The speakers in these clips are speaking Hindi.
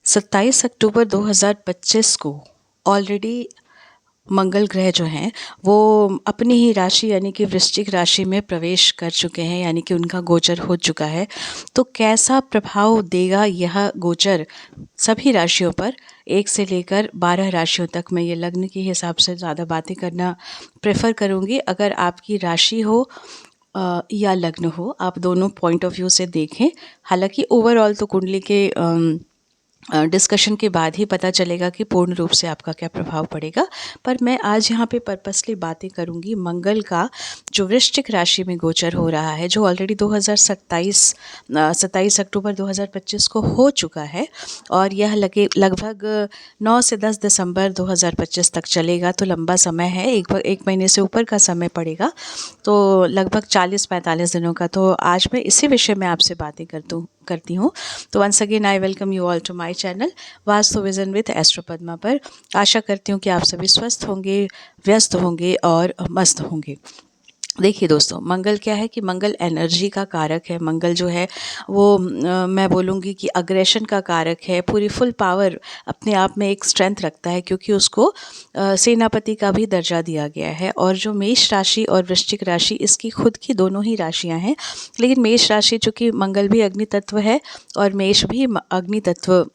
27 अक्टूबर 2025 को ऑलरेडी मंगल ग्रह जो हैं वो अपनी ही राशि यानी कि वृश्चिक राशि में प्रवेश कर चुके हैं, यानी कि उनका गोचर हो चुका है। तो कैसा प्रभाव देगा यह गोचर सभी राशियों पर, 1 से लेकर 12 राशियों तक। मैं ये लग्न के हिसाब से ज़्यादा बातें करना प्रेफर करूँगी। अगर आपकी राशि हो या लग्न हो, आप दोनों पॉइंट ऑफ व्यू से देखें। हालांकि ओवरऑल तो कुंडली के डिस्कशन के बाद ही पता चलेगा कि पूर्ण रूप से आपका क्या प्रभाव पड़ेगा। पर मैं आज यहाँ पे पर्पसली बातें करूँगी मंगल का, जो वृश्चिक राशि में गोचर हो रहा है, जो ऑलरेडी 27 अक्टूबर 2025 को हो चुका है और यह लगभग 9 से 10 दिसंबर 2025 तक चलेगा। तो लंबा समय है, एक महीने से ऊपर का समय पड़ेगा, तो लगभग 40-45 दिनों का। तो आज मैं इसी विषय में आपसे बातें करती हूँ। तो once again I welcome you all to my channel Vastu vision with astro Padma पर। आशा करती हूँ कि आप सभी स्वस्थ होंगे, व्यस्त होंगे और मस्त होंगे। देखिए दोस्तों, मंगल क्या है कि मंगल एनर्जी का कारक है। मंगल जो है वो मैं बोलूँगी कि अग्रेशन का कारक है। पूरी फुल पावर अपने आप में एक स्ट्रेंथ रखता है, क्योंकि उसको सेनापति का भी दर्जा दिया गया है। और जो मेष राशि और वृश्चिक राशि, इसकी खुद की दोनों ही राशियां हैं, लेकिन मेष राशि चूँकि मंगल भी अग्नि तत्व है और मेष भी अग्नि तत्व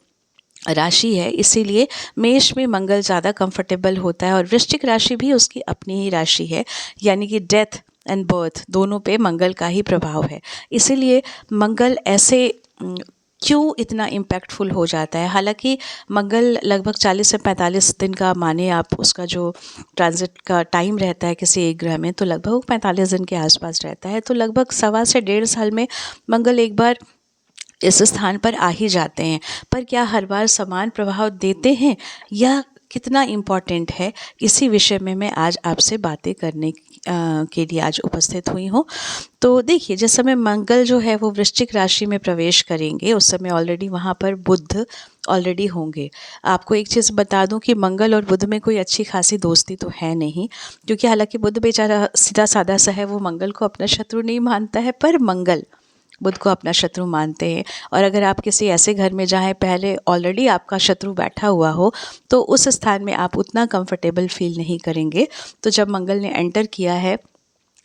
राशि है, इसीलिए मेष में मंगल ज़्यादा कंफर्टेबल होता है। और वृश्चिक राशि भी उसकी अपनी ही राशि है, यानी कि डेथ एंड बर्थ दोनों पे मंगल का ही प्रभाव है। इसीलिए मंगल ऐसे क्यों इतना इम्पैक्टफुल हो जाता है। हालांकि मंगल लगभग 40 से 45 दिन का माने आप, उसका जो ट्रांजिट का टाइम रहता है किसी एक ग्रह में, तो लगभग 45 दिन के आसपास रहता है। तो लगभग 1.25 से 1.5 साल में मंगल एक बार इस स्थान पर आ ही जाते हैं। पर क्या हर बार समान प्रभाव देते हैं, यह कितना इम्पॉर्टेंट है, इसी विषय में मैं आज आपसे बातें करने के लिए आज उपस्थित हुई हूँ। तो देखिए, जिस समय मंगल जो है वो वृश्चिक राशि में प्रवेश करेंगे, उस समय ऑलरेडी वहाँ पर बुध ऑलरेडी होंगे। आपको एक चीज़ बता दूं कि मंगल और बुध में कोई अच्छी खासी दोस्ती तो है नहीं, क्योंकि हालांकि बुध बेचारा सीधा साधा सा है, वो मंगल को अपना शत्रु नहीं मानता है, पर मंगल बुध को अपना शत्रु मानते हैं। और अगर आप किसी ऐसे घर में जहाँ पहले ऑलरेडी आपका शत्रु बैठा हुआ हो, तो उस स्थान में आप उतना कंफर्टेबल फील नहीं करेंगे। तो जब मंगल ने एंटर किया है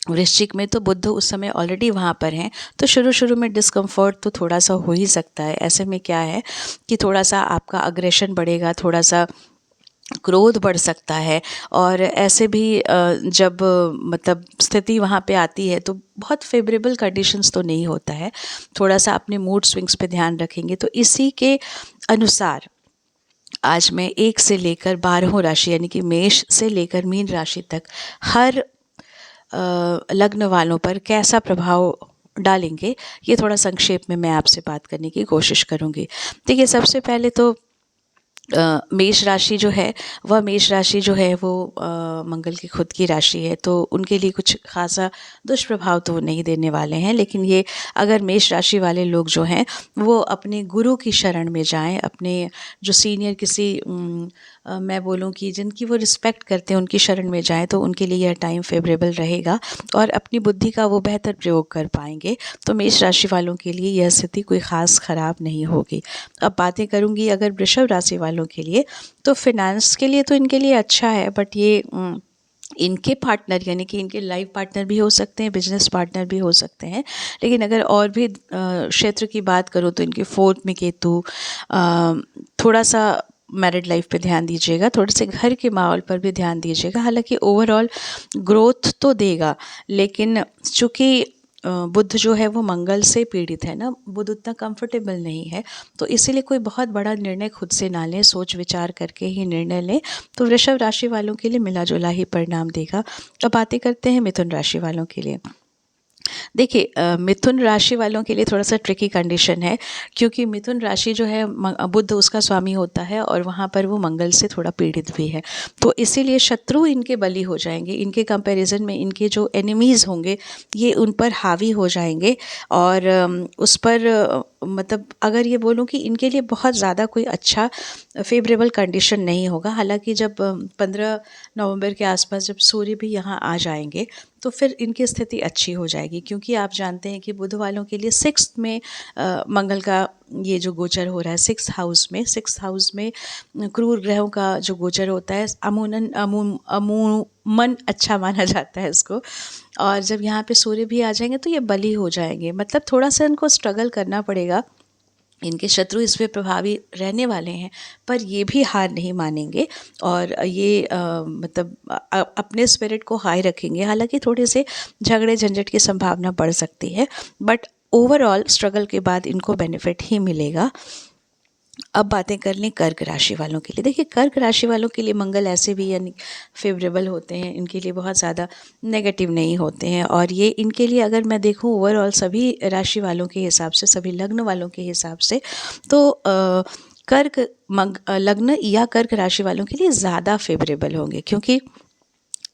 वृश्चिक में, तो बुध उस समय ऑलरेडी वहाँ पर हैं, तो शुरू में डिस्कम्फर्ट तो थोड़ा सा हो ही सकता है। ऐसे में क्या है कि थोड़ा सा आपका अग्रेशन बढ़ेगा, थोड़ा सा क्रोध बढ़ सकता है। और ऐसे भी जब मतलब स्थिति वहाँ पे आती है, तो बहुत फेवरेबल कंडीशंस तो नहीं होता है। थोड़ा सा अपने मूड स्विंग्स पे ध्यान रखेंगे। तो इसी के अनुसार आज मैं 1 से लेकर 12 राशि, यानी कि मेष से लेकर मीन राशि तक हर लग्न वालों पर कैसा प्रभाव डालेंगे, ये थोड़ा संक्षेप में मैं आपसे बात करने की कोशिश करूँगी। देखिए, सबसे पहले तो मेष राशि जो है वो मंगल की खुद की राशि है, तो उनके लिए कुछ खासा दुष्प्रभाव तो नहीं देने वाले हैं। लेकिन ये अगर मेष राशि वाले लोग जो हैं वो अपने गुरु की शरण में जाएं, अपने जो सीनियर किसी मैं बोलूँ कि जिनकी वो रिस्पेक्ट करते हैं उनकी शरण में जाएं, तो उनके लिए यह टाइम फेवरेबल रहेगा और अपनी बुद्धि का वो बेहतर प्रयोग कर पाएंगे। तो मेष राशि वालों के लिए यह स्थिति कोई ख़ास ख़राब नहीं होगी। अब बातें करूँगी अगर वृषभ राशि वालों के लिए, तो फिनेंस के लिए तो इनके लिए अच्छा है, बट ये इनके पार्टनर यानी कि इनके लाइफ पार्टनर भी हो सकते हैं, बिजनेस पार्टनर भी हो सकते हैं। लेकिन अगर और भी क्षेत्र की बात करूँ, तो इनके 4th में केतु, थोड़ा सा मैरिड लाइफ पे ध्यान दीजिएगा, थोड़े से घर के माहौल पर भी ध्यान दीजिएगा। हालांकि ओवरऑल ग्रोथ तो देगा, लेकिन चूँकि बुध जो है वो मंगल से पीड़ित है ना, बुध उतना कंफर्टेबल नहीं है, तो इसीलिए कोई बहुत बड़ा निर्णय खुद से ना लें, सोच विचार करके ही निर्णय लें। तो वृषभ राशि वालों के लिए मिला जुला ही परिणाम देगा। अब बातें करते हैं मिथुन राशि वालों के लिए। देखिए, मिथुन राशि वालों के लिए थोड़ा सा ट्रिकी कंडीशन है, क्योंकि मिथुन राशि जो है बुध उसका स्वामी होता है और वहाँ पर वो मंगल से थोड़ा पीड़ित भी है। तो इसीलिए शत्रु इनके बली हो जाएंगे, इनके कंपैरिजन में इनके जो एनिमीज़ होंगे ये उन पर हावी हो जाएंगे। और उस पर मतलब अगर ये बोलूँ कि इनके लिए बहुत ज़्यादा कोई अच्छा फेवरेबल कंडीशन नहीं होगा। हालांकि जब 15 नवंबर के आसपास जब सूर्य भी यहाँ आ जाएंगे, तो फिर इनकी स्थिति अच्छी हो जाएगी, क्योंकि आप जानते हैं कि बुध वालों के लिए 6th में मंगल का ये जो गोचर हो रहा है 6th हाउस में क्रूर ग्रहों का जो गोचर होता है अमूमन अच्छा माना जाता है इसको। और जब यहाँ पे सूर्य भी आ जाएंगे तो ये बली हो जाएंगे, मतलब थोड़ा सा इनको स्ट्रगल करना पड़ेगा। इनके शत्रु इस पे प्रभावी रहने वाले हैं, पर ये भी हार नहीं मानेंगे और ये मतलब अपने स्पिरिट को हाई रखेंगे। हालांकि थोड़े से झगड़े झंझट की संभावना बढ़ सकती है, बट ओवरऑल स्ट्रगल के बाद इनको बेनिफिट ही मिलेगा। अब बातें कर लें कर्क राशि वालों के लिए। देखिए, कर्क राशि वालों के लिए मंगल ऐसे भी यानी फेवरेबल होते हैं, इनके लिए बहुत ज़्यादा नेगेटिव नहीं होते हैं। और ये इनके लिए अगर मैं देखूं ओवरऑल सभी राशि वालों के हिसाब से, सभी लग्न वालों के हिसाब से, तो लग्न या कर्क राशि वालों के लिए ज़्यादा फेवरेबल होंगे। क्योंकि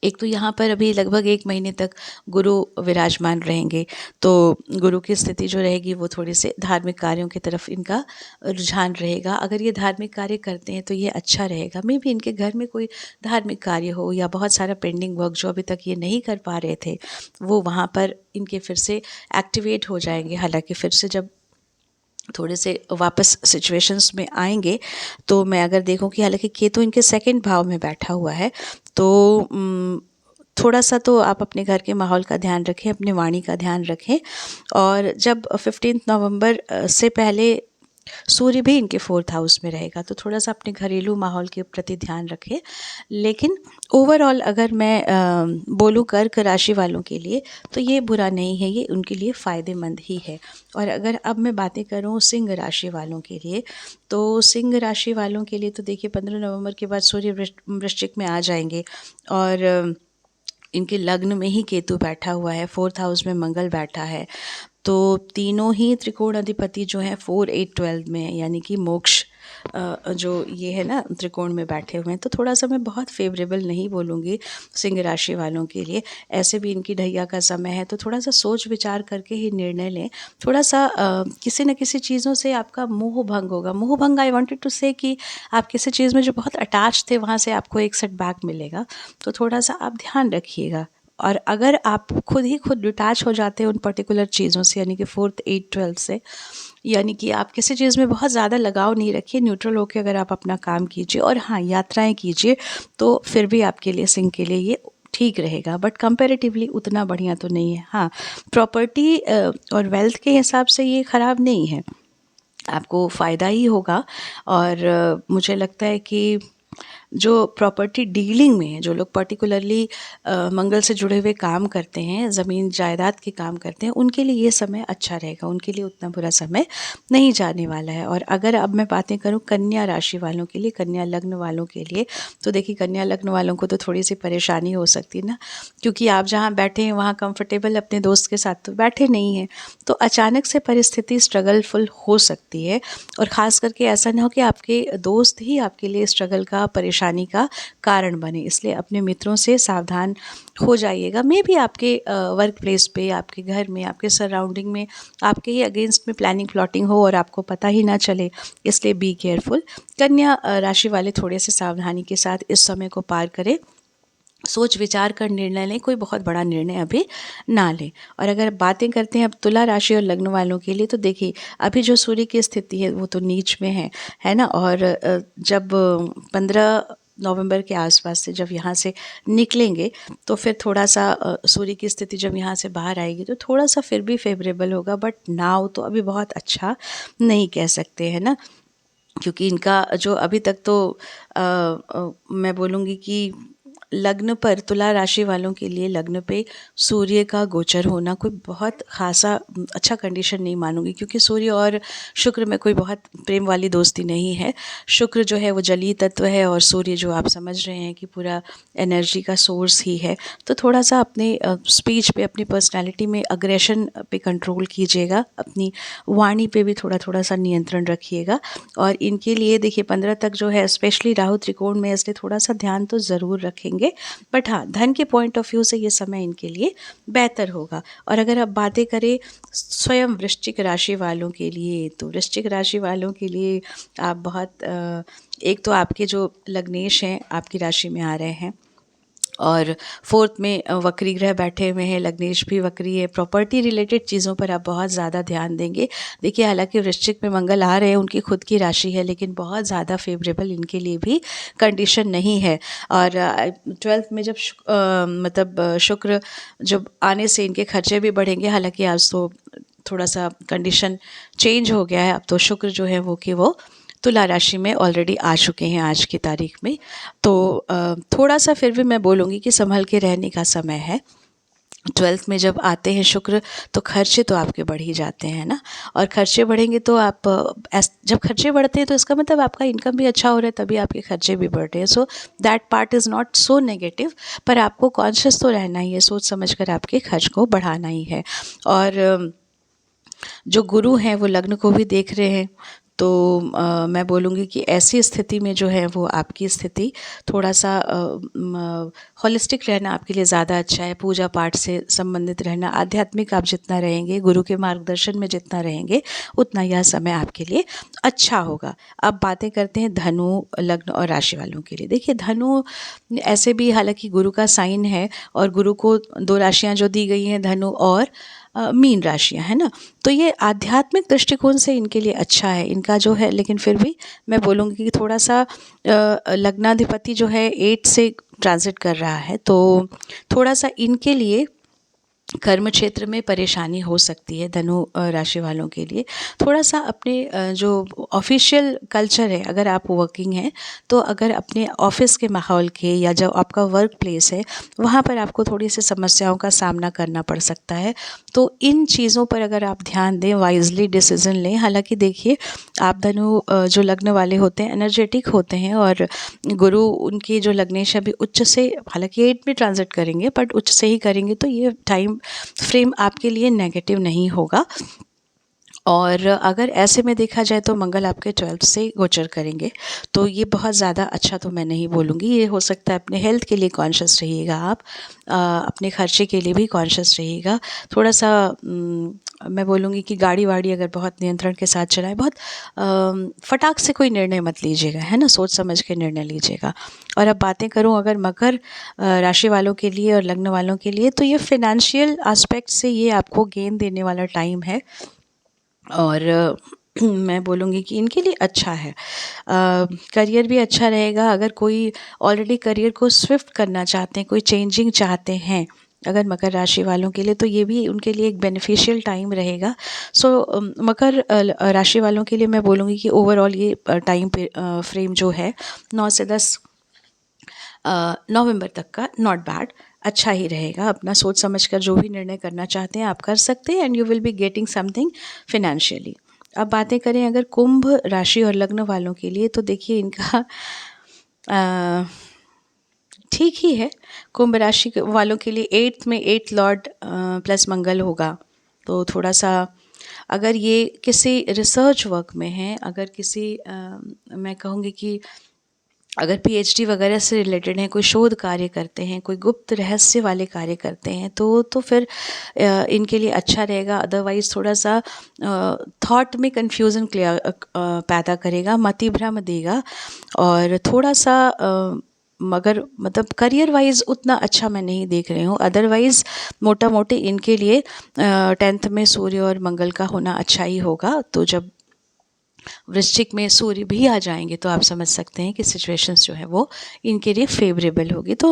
एक तो यहाँ पर अभी लगभग 1 महीने तक गुरु विराजमान रहेंगे, तो गुरु की स्थिति जो रहेगी वो थोड़े से धार्मिक कार्यों की तरफ इनका रुझान रहेगा। अगर ये धार्मिक कार्य करते हैं तो ये अच्छा रहेगा। मे भी इनके घर में कोई धार्मिक कार्य हो या बहुत सारा पेंडिंग वर्क जो अभी तक ये नहीं कर पा रहे थे, वो वहाँ पर इनके फिर से एक्टिवेट हो जाएंगे। हालांकि फिर से जब थोड़े से वापस सिचुएशंस में आएंगे, तो मैं अगर देखूं कि हालांकि केतु इनके 2nd भाव में बैठा हुआ है, तो थोड़ा सा तो आप अपने घर के माहौल का ध्यान रखें, अपने वाणी का ध्यान रखें। और जब 15 नवंबर से पहले सूर्य भी इनके 4th हाउस में रहेगा, तो थोड़ा सा अपने घरेलू माहौल के प्रति ध्यान रखें। लेकिन ओवरऑल अगर मैं बोलूँ कर्क राशि वालों के लिए, तो ये बुरा नहीं है, ये उनके लिए फ़ायदेमंद ही है। और अगर अब मैं बातें करूँ सिंह राशि वालों के लिए, तो सिंह राशि वालों के लिए तो देखिए 15 नवंबर के बाद सूर्य वृश्चिक में आ जाएंगे और इनके लग्न में ही केतु बैठा हुआ है, 4th हाउस में मंगल बैठा है। तो तीनों ही त्रिकोण अधिपति जो हैं 4, 8, 12 में, यानी कि मोक्ष जो ये है ना त्रिकोण में बैठे हुए हैं, तो थोड़ा सा मैं बहुत फेवरेबल नहीं बोलूँगी सिंह राशि वालों के लिए। ऐसे भी इनकी ढैया का समय है, तो थोड़ा सा सोच विचार करके ही निर्णय लें। थोड़ा सा किसी न किसी चीज़ों से आपका मोह भंग होगा। मोह भंग आई वांटेड टू से कि आप किसी चीज़ में जो बहुत अटैच थे वहाँ से आपको एक सेटबैक मिलेगा, तो थोड़ा सा आप ध्यान रखिएगा। और अगर आप खुद डिटैच हो जाते हैं उन पर्टिकुलर चीज़ों से, यानी कि 4th, 8, 12 से, यानी कि आप किसी चीज़ में बहुत ज़्यादा लगाव नहीं रखिए, न्यूट्रल होकर अगर आप अपना काम कीजिए और हाँ यात्राएं कीजिए, तो फिर भी आपके लिए सिंह के लिए ये ठीक रहेगा। बट कंपैरेटिवली उतना बढ़िया तो नहीं है। हाँ, प्रॉपर्टी और वेल्थ के हिसाब से ये ख़राब नहीं है, आपको फ़ायदा ही होगा। और मुझे लगता है कि जो प्रॉपर्टी डीलिंग में है, जो लोग पर्टिकुलरली मंगल से जुड़े हुए काम करते हैं, ज़मीन जायदाद के काम करते हैं, उनके लिए ये समय अच्छा रहेगा, उनके लिए उतना बुरा समय नहीं जाने वाला है। और अगर अब मैं बातें करूं कन्या राशि वालों के लिए, कन्या लग्न वालों के लिए, तो देखिए कन्या लग्न वालों को तो थोड़ी सी परेशानी हो सकती है ना, क्योंकि आप जहाँ बैठे हैं वहाँ कंफर्टेबल अपने दोस्त के साथ तो बैठे नहीं हैं, तो अचानक से परिस्थिति स्ट्रगलफुल हो सकती है। और ख़ास करके ऐसा ना हो कि आपके दोस्त ही आपके लिए स्ट्रगल का, परेशानी का कारण बने, इसलिए अपने मित्रों से सावधान हो जाइएगा। मे भी आपके वर्क प्लेस पे, आपके घर में, आपके सराउंडिंग में आपके ही अगेंस्ट में प्लानिंग प्लॉटिंग हो और आपको पता ही ना चले, इसलिए बी केयरफुल। कन्या राशि वाले थोड़े से सावधानी के साथ इस समय को पार करें, सोच विचार कर निर्णय लें, कोई बहुत बड़ा निर्णय अभी ना लें। और अगर बातें करते हैं अब तुला राशि और लग्न वालों के लिए, तो देखिए अभी जो सूर्य की स्थिति है वो तो नीच में है ना। और जब 15 नवंबर के आसपास से जब यहाँ से निकलेंगे, तो फिर थोड़ा सा सूर्य की स्थिति जब यहाँ से बाहर आएगी तो थोड़ा सा फिर भी फेवरेबल होगा, बट नाउ तो अभी बहुत अच्छा नहीं कह सकते हैं ना, क्योंकि इनका जो अभी तक तो मैं बोलूँगी कि लग्न पर, तुला राशि वालों के लिए लग्न पे सूर्य का गोचर होना कोई बहुत खासा अच्छा कंडीशन नहीं मानूंगी, क्योंकि सूर्य और शुक्र में कोई बहुत प्रेम वाली दोस्ती नहीं है। शुक्र जो है वो जलीय तत्व है और सूर्य जो आप समझ रहे हैं कि पूरा एनर्जी का सोर्स ही है। तो थोड़ा सा अपने स्पीच पे, अपनी पर्सनालिटी में अग्रेशन पे कंट्रोल कीजिएगा, अपनी वाणी पे भी थोड़ा थोड़ा सा नियंत्रण रखिएगा। और इनके लिए देखिए 15 तक जो है स्पेशली राहु त्रिकोण में, इसलिए थोड़ा सा ध्यान तो ज़रूर रखेंगे। बट हाँ, धन के पॉइंट ऑफ व्यू से ये समय इनके लिए बेहतर होगा। और अगर आप बातें करें स्वयं वृश्चिक राशि वालों के लिए, तो वृश्चिक राशि वालों के लिए आप बहुत एक तो आपके जो लग्नेश हैं आपकी राशि में आ रहे हैं, और फोर्थ में वक्री ग्रह बैठे हुए हैं, लग्नेश भी वक्री है। प्रॉपर्टी रिलेटेड चीज़ों पर आप बहुत ज़्यादा ध्यान देंगे। देखिए हालांकि वृश्चिक में मंगल आ रहे हैं, उनकी खुद की राशि है, लेकिन बहुत ज़्यादा फेवरेबल इनके लिए भी कंडीशन नहीं है। और 12th में जब शुक्र जब आने से इनके खर्चे भी बढ़ेंगे। हालांकि आज तो थोड़ा सा कंडीशन चेंज हो गया है, अब तो शुक्र जो है वो तुला राशि में ऑलरेडी आ चुके हैं आज की तारीख में। तो थोड़ा सा फिर भी मैं बोलूँगी कि संभल के रहने का समय है। 12th में जब आते हैं शुक्र तो खर्चे तो आपके बढ़ ही जाते हैं ना, और खर्चे बढ़ेंगे तो आप जब खर्चे बढ़ते हैं तो इसका मतलब आपका इनकम भी अच्छा हो रहा है, तभी आपके खर्चे भी बढ़ रहे हैं। So that part is not so negative, पर आपको कॉन्शियस तो रहना ही है, सोच समझ कर आपके खर्च को बढ़ाना ही है। और जो गुरु हैं वो लग्न को भी देख रहे हैं, तो मैं बोलूँगी कि ऐसी स्थिति में जो है वो आपकी स्थिति थोड़ा सा होलिस्टिक रहना आपके लिए ज़्यादा अच्छा है। पूजा पाठ से संबंधित रहना, आध्यात्मिक आप जितना रहेंगे, गुरु के मार्गदर्शन में जितना रहेंगे, उतना यह समय आपके लिए अच्छा होगा। अब बातें करते हैं धनु लग्न और राशि वालों के लिए। देखिए धनु ऐसे भी हालांकि गुरु का साइन है, और गुरु को 2 राशियाँ जो दी गई हैं, धनु और मीन राशियाँ, है ना। तो ये आध्यात्मिक दृष्टिकोण से इनके लिए अच्छा है इनका जो है, लेकिन फिर भी मैं बोलूँगी कि थोड़ा सा लग्नाधिपति जो है 8 से ट्रांजिट कर रहा है, तो थोड़ा सा इनके लिए कर्म क्षेत्र में परेशानी हो सकती है। धनु राशि वालों के लिए थोड़ा सा अपने जो ऑफिशियल कल्चर है, अगर आप वर्किंग हैं तो अगर अपने ऑफिस के माहौल के या जो आपका वर्क प्लेस है वहाँ पर आपको थोड़ी सी समस्याओं का सामना करना पड़ सकता है। तो इन चीज़ों पर अगर आप ध्यान दें, वाइजली डिसीजन लें। हालांकि देखिए आप धनु जो लग्न वाले होते हैं एनर्जेटिक होते हैं, और गुरु उनकी जो लग्नेश अभी उच्च से, हालांकि 8 में ट्रांजिट करेंगे बट उच्च से ही करेंगे, तो ये टाइम फ्रेम आपके लिए नेगेटिव नहीं होगा। और अगर ऐसे में देखा जाए तो मंगल आपके 12th से गोचर करेंगे, तो ये बहुत ज़्यादा अच्छा तो मैं नहीं बोलूँगी। ये हो सकता है अपने हेल्थ के लिए कॉन्शियस रहिएगा आप, अपने खर्चे के लिए भी कॉन्शियस रहिएगा। थोड़ा सा मैं बोलूँगी कि गाड़ी वाड़ी अगर बहुत नियंत्रण के साथ चलाएं, बहुत फटाक से कोई निर्णय मत लीजिएगा, है ना, सोच समझ के निर्णय लीजिएगा। और अब बातें करूँ अगर मकर राशि वालों के लिए और लग्न वालों के लिए, तो ये फिनेंशियल एस्पेक्ट से ये आपको गेन देने वाला टाइम है, और मैं बोलूँगी कि इनके लिए अच्छा है। करियर भी अच्छा रहेगा। अगर कोई ऑलरेडी करियर को स्विफ्ट करना चाहते हैं, कोई चेंजिंग चाहते हैं अगर मकर राशि वालों के लिए, तो ये भी उनके लिए एक बेनिफिशियल टाइम रहेगा। सो मकर राशि वालों के लिए मैं बोलूँगी कि ओवरऑल ये टाइम फ्रेम जो है 9 से 10 नवंबर तक का नॉट बैड, अच्छा ही रहेगा। अपना सोच समझकर जो भी निर्णय करना चाहते हैं आप कर सकते हैं, and you will be getting something financially. अब बातें करें अगर कुंभ राशि और लग्न वालों के लिए, तो देखिए इनका ठीक ही है। कुंभ राशि वालों के लिए 8th में 8th लॉर्ड प्लस मंगल होगा, तो थोड़ा सा अगर ये किसी रिसर्च वर्क में हैं, अगर किसी मैं कहूँगी कि अगर पीएचडी वगैरह से रिलेटेड हैं, कोई शोध कार्य करते हैं, कोई गुप्त रहस्य वाले कार्य करते हैं, तो फिर इनके लिए अच्छा रहेगा। अदरवाइज़ थोड़ा सा थॉट में कन्फ्यूज़न पैदा करेगा, मति भ्रम देगा, और थोड़ा सा मगर मतलब करियर वाइज उतना अच्छा मैं नहीं देख रही हूँ। अदरवाइज़ मोटा मोटी इनके लिए 10th में सूर्य और मंगल का होना अच्छा ही होगा। तो जब वृश्चिक में सूर्य भी आ जाएंगे तो आप समझ सकते हैं कि सिचुएशंस जो है वो इनके लिए फेवरेबल होगी। तो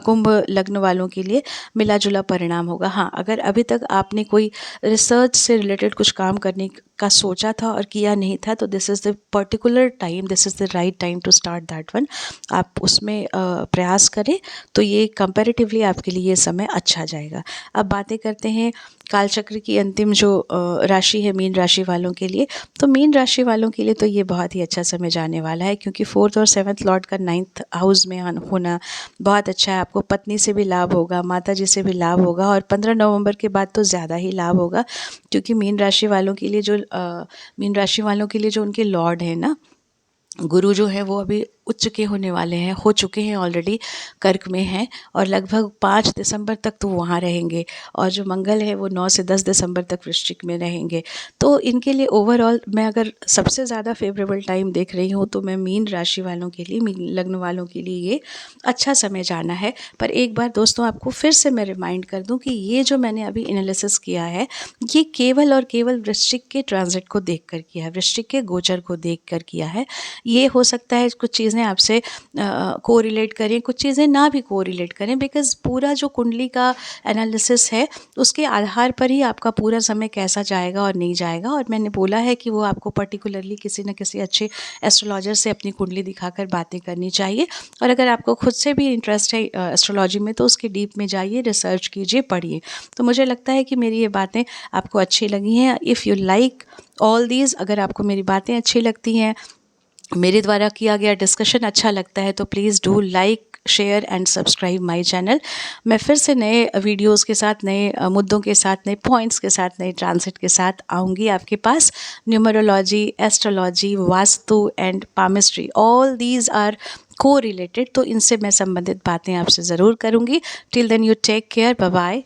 कुंभ लग्न वालों के लिए मिला जुला परिणाम होगा। हाँ, अगर अभी तक आपने कोई रिसर्च से रिलेटेड कुछ काम करने का सोचा था और किया नहीं था, तो this is the particular time, this is the right time to start that one. आप उसमें प्रयास करें तो ये कंपैरेटिवली आपके लिए ये समय अच्छा जाएगा। अब बातें करते हैं कालचक्र की अंतिम जो राशि है मीन राशि वालों के लिए, तो मीन राशि वालों के लिए तो ये बहुत ही अच्छा समय जाने वाला है, क्योंकि 4th और 7th लॉर्ड का 9th हाउस में होना बहुत अच्छा है। आपको पत्नी से भी लाभ होगा, माता जी से भी लाभ होगा, और 15 नवंबर के बाद तो ज़्यादा ही लाभ होगा, क्योंकि मीन राशि वालों के लिए जो उनके लॉर्ड है ना, गुरु जो है वो अभी उच्च के होने वाले हैं, हो चुके हैं ऑलरेडी, कर्क में हैं और लगभग 5 दिसंबर तक तो वहाँ रहेंगे। और जो मंगल है वो 9 से 10 दिसंबर तक वृश्चिक में रहेंगे। तो इनके लिए ओवरऑल मैं अगर सबसे ज़्यादा फेवरेबल टाइम देख रही हूँ तो मैं मीन राशि वालों के लिए, मीन लग्न वालों के लिए ये अच्छा समय जाना है। पर एक बार दोस्तों आपको फिर से मैं रिमाइंड कर दूं कि ये जो मैंने अभी एनालिसिस किया है ये केवल और केवल वृश्चिक के ट्रांजिट को देखकर किया है, वृश्चिक के गोचर को देखकर किया है। ये हो सकता है कुछ चीज़ें आपसे कोरिलेट करें, कुछ चीज़ें ना भी कोरिलेट करें, बिकॉज़ पूरा जो कुंडली का एनालिसिस है उसके आधार पर ही आपका पूरा समय कैसा जाएगा और नहीं जाएगा। और मैंने बोला है कि वो आपको पर्टिकुलरली किसी न किसी अच्छे एस्ट्रोलॉजर से अपनी कुंडली दिखाकर बातें करनी चाहिए। और अगर आपको खुद से भी इंटरेस्ट है एस्ट्रोलॉजी में तो उसके डीप में जाइए, रिसर्च कीजिए, पढ़िए। तो मुझे लगता है कि मेरी ये बातें आपको अच्छी लगी हैं। If you like all these, अगर आपको मेरी बातें अच्छी लगती हैं, मेरे द्वारा किया गया डिस्कशन अच्छा लगता है, तो please do like, share and subscribe my channel. मैं फिर से नए वीडियोस के साथ, नए मुद्दों के साथ, नए पॉइंट्स के साथ, नए ट्रांसिट के साथ आऊँगी आपके पास। Numerology, astrology, vastu and palmistry, all these are correlated, तो इनसे मैं संबंधित बातें आपसे ज़रूर करूँगी। Till then you take care, bye bye.